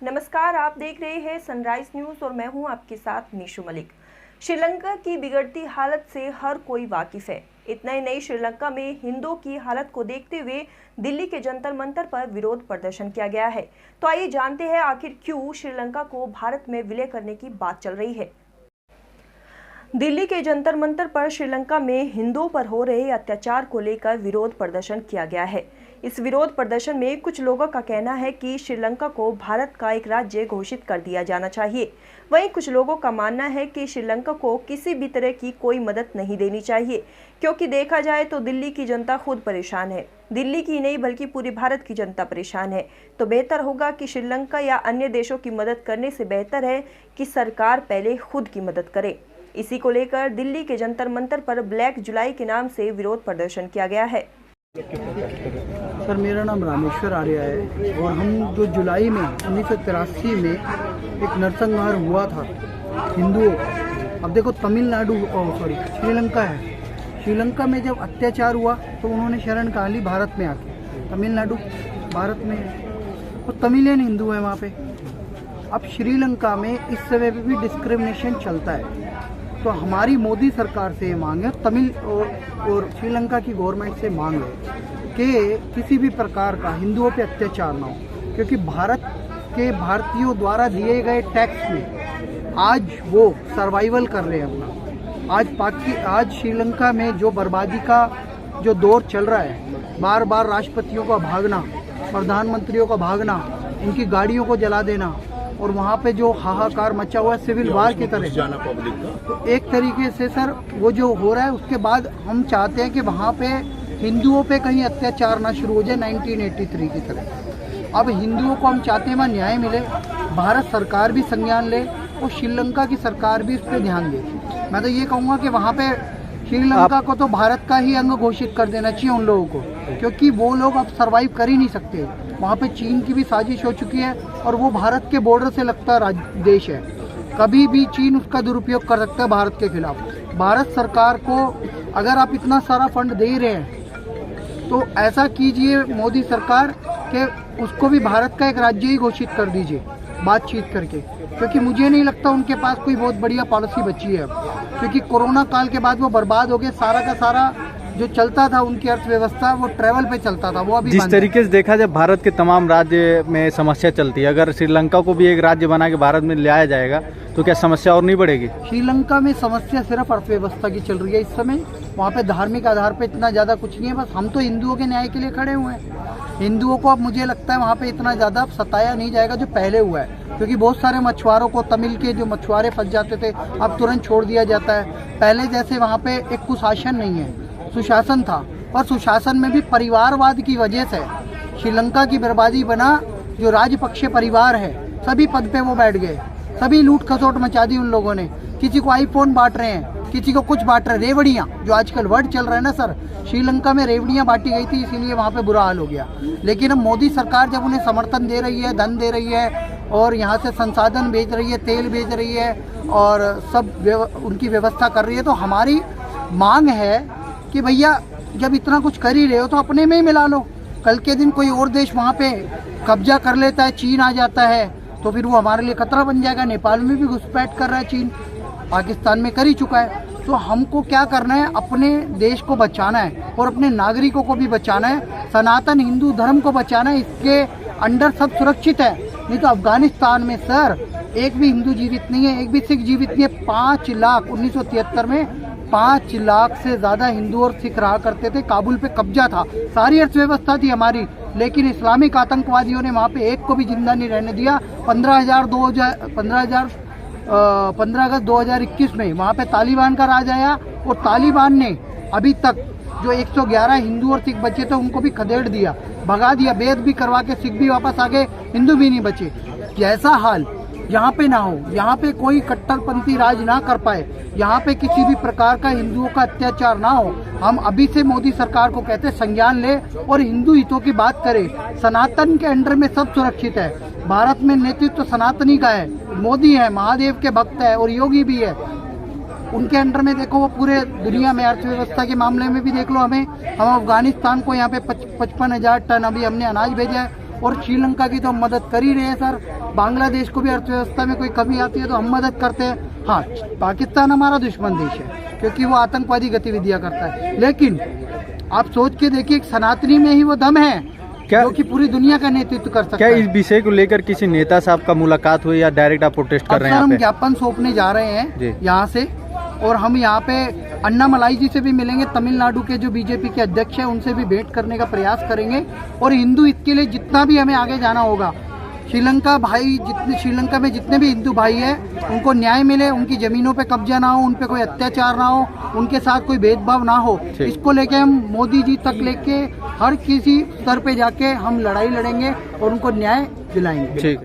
नमस्कार, आप देख रहे हैं सनराइज न्यूज और मैं हूं आपके साथ नीशू मलिक। श्रीलंका की बिगड़ती हालत से हर कोई वाकिफ है। इतना ही नहीं, श्रीलंका में हिंदुओं की हालत को देखते हुए दिल्ली के जंतर मंतर पर विरोध प्रदर्शन किया गया है। तो आइए जानते हैं आखिर क्यों श्रीलंका को भारत में विलय करने की बात चल रही है। दिल्ली के जंतर मंतर पर श्रीलंका में हिंदुओं पर हो रहे अत्याचार को लेकर विरोध प्रदर्शन किया गया है। इस विरोध प्रदर्शन में कुछ लोगों का कहना है कि श्रीलंका को भारत का एक राज्य घोषित कर दिया जाना चाहिए। वहीं कुछ लोगों का मानना है कि श्रीलंका को किसी भी तरह की कोई मदद नहीं देनी चाहिए, क्योंकि देखा जाए तो दिल्ली की जनता खुद परेशान है। दिल्ली की नहीं बल्कि पूरे भारत की जनता परेशान है। तो बेहतर होगा कि श्रीलंका या अन्य देशों की मदद करने से बेहतर है कि सरकार पहले खुद की मदद करे। इसी को लेकर दिल्ली के जंतर मंतर पर ब्लैक जुलाई के नाम से विरोध प्रदर्शन किया गया है। सर, मेरा नाम रामेश्वर आर्य है और हम जो जुलाई में 1983 में एक नरसंहार हुआ था हिंदुओं। अब देखो, तमिलनाडु श्रीलंका है। श्रीलंका में जब अत्याचार हुआ तो उन्होंने शरण कहा ली भारत में आके। तमिलनाडु भारत में है और तमिलियन हिंदू है वहाँ पे। अब श्रीलंका में इस समय पे भी डिस्क्रिमिनेशन चलता है। तो हमारी मोदी सरकार से ये मांग है, तमिल और श्रीलंका की गवर्नमेंट से मांग है कि किसी भी प्रकार का हिंदुओं पे अत्याचार ना हो, क्योंकि भारत के भारतीयों द्वारा दिए गए टैक्स में आज वो सर्वाइवल कर रहे हैं अपना। आज श्रीलंका में जो बर्बादी का जो दौर चल रहा है, बार बार राष्ट्रपतियों का भागना, प्रधानमंत्रियों का भागना, उनकी गाड़ियों को जला देना और वहाँ पे जो हाहाकार मचा हुआ है सिविल वार की तरह जाना पब्लिक का, तो एक तरीके से सर वो जो हो रहा है उसके बाद हम चाहते हैं कि वहाँ पे हिंदुओं पे कहीं अत्याचार ना शुरू हो जाए 1983 की तरह। अब हिंदुओं को हम चाहते हैं वहाँ न्याय मिले, भारत सरकार भी संज्ञान ले और श्रीलंका की सरकार भी इस पर ध्यान दे। मैं तो ये कहूँगा कि वहाँ पे श्रीलंका को तो भारत का ही अंग घोषित कर देना चाहिए उन लोगों को, क्योंकि वो लोग अब सरवाइव कर ही नहीं सकते। वहाँ पे चीन की भी साजिश हो चुकी है और वो भारत के बॉर्डर से लगता देश है। कभी भी चीन उसका दुरुपयोग कर सकता है भारत के खिलाफ। भारत सरकार को अगर आप इतना सारा फंड दे रहे हैं तो ऐसा कीजिए मोदी सरकार कि उसको भी भारत का एक राज्य ही घोषित कर दीजिए बातचीत करके, क्योंकि मुझे नहीं लगता उनके पास कोई बहुत बढ़िया पॉलिसी बची है, क्योंकि कोरोना काल के बाद वो बर्बाद हो गए। सारा का सारा जो चलता था उनकी अर्थव्यवस्था वो ट्रैवल पे चलता था, वो अभी जिस तरीके से देखा जाए भारत के तमाम राज्य में समस्या चलती है, अगर श्रीलंका को भी एक राज्य बना के भारत में लाया जाएगा तो क्या समस्या और नहीं बढ़ेगी? श्रीलंका में समस्या सिर्फ अर्थव्यवस्था की चल रही है इस समय। वहाँ पे धार्मिक आधार पे इतना ज़्यादा कुछ नहीं है। बस हम तो हिंदुओं के न्याय के लिए खड़े हुए हैं। हिंदुओं को अब मुझे लगता है वहाँ पे इतना ज़्यादा सताया नहीं जाएगा जो पहले हुआ है, क्योंकि बहुत सारे मछुआरों को, तमिल के जो मछुआरे फंस जाते थे, अब तुरंत छोड़ दिया जाता है। पहले जैसे वहाँ पे एक कुशासन नहीं है, सुशासन था, और सुशासन में भी परिवारवाद की वजह से श्रीलंका की बर्बादी बना। जो राजपक्षे परिवार है सभी पद पे वो बैठ गए, सभी लूट खसोट मचा दी उन लोगों ने। किसी को आईफोन बांट रहे हैं, किसी को कुछ बांट रहे हैं। रेवड़ियाँ जो आजकल वर्ड चल रहा है ना सर, श्रीलंका में रेवड़ियाँ बांटी गई थी, इसीलिए वहाँ पे बुरा हाल हो गया। लेकिन अब मोदी सरकार जब उन्हें समर्थन दे रही है, धन दे रही है और यहाँ से संसाधन भेज रही है, तेल भेज रही है और सब उनकी व्यवस्था कर रही है, तो हमारी मांग है कि भैया जब इतना कुछ कर ही रहे हो तो अपने में ही मिला लो। कल के दिन कोई और देश वहाँ पे कब्जा कर लेता है, चीन आ जाता है, तो फिर वो हमारे लिए खतरा बन जाएगा। नेपाल में भी घुसपैठ कर रहा है चीन, पाकिस्तान में कर ही चुका है। तो हमको क्या करना है, अपने देश को बचाना है और अपने नागरिकों को भी बचाना है, सनातन हिंदू धर्म को बचाना है। इसके अंडर सब सुरक्षित है। नहीं तो अफगानिस्तान में सर एक भी हिंदू जीवित नहीं है, एक भी सिख जीवित नहीं है। 5 लाख 1973 में 5 लाख से ज़्यादा हिंदू और सिख रहा करते थे। काबुल पे कब्जा था, सारी अर्थव्यवस्था थी हमारी, लेकिन इस्लामिक आतंकवादियों ने वहाँ पे एक को भी जिंदा नहीं रहने दिया। 15 अगस्त 2021 में वहाँ पे तालिबान का राज आया और तालिबान ने अभी तक जो 111 हिंदू और सिख बचे थे उनको भी खदेड़ दिया, भगा दिया, बेद भी करवा के सिख भी वापस आ गए, हिंदू भी नहीं बचे। जैसा हाल यहाँ पे ना हो, यहाँ पे कोई कट्टरपंथी राज ना कर पाए, यहाँ पे किसी भी प्रकार का हिंदुओं का अत्याचार ना हो। हम अभी से मोदी सरकार को कहते हैं संज्ञान ले और हिंदू हितों की बात करे। सनातन के अंडर में सब सुरक्षित है। भारत में नेतृत्व तो सनातनी का है, मोदी है, महादेव के भक्त है और योगी भी है। उनके अंडर में देखो वो पूरे दुनिया में अर्थव्यवस्था के मामले में भी देख लो। हम अफगानिस्तान को यहाँ पे 55,000 टन अभी हमने अनाज भेजा है और श्रीलंका की तो हम मदद कर ही रहे हैं सर। बांग्लादेश को भी अर्थव्यवस्था में कोई कमी आती है तो हम मदद करते हैं। हाँ, पाकिस्तान हमारा दुश्मन देश है क्योंकि वो आतंकवादी गतिविधियां करता है, लेकिन आप सोच के देखिए सनातनी में ही वो दम है जो कि पूरी दुनिया का नेतृत्व कर सकता है। क्या इस विषय को लेकर किसी नेता साहब का मुलाकात हुई या डायरेक्ट आप प्रोटेस्ट कर रहे हैं? हम ज्ञापन सौंपने जा रहे हैं यहाँ से, और हम यहाँ पे अन्नामलाई जी से भी मिलेंगे, तमिलनाडु के जो बीजेपी के अध्यक्ष हैं उनसे भी भेंट करने का प्रयास करेंगे। और हिंदू हित के लिए जितना भी हमें आगे जाना होगा, श्रीलंका में जितने भी हिंदू भाई हैं उनको न्याय मिले, उनकी जमीनों पे कब्जा ना हो, उन पे कोई अत्याचार ना हो, उनके साथ कोई भेदभाव ना हो, इसको लेके हम मोदी जी तक लेके हर किसी स्तर पे जाके हम लड़ाई लड़ेंगे और उनको न्याय दिलाएंगे।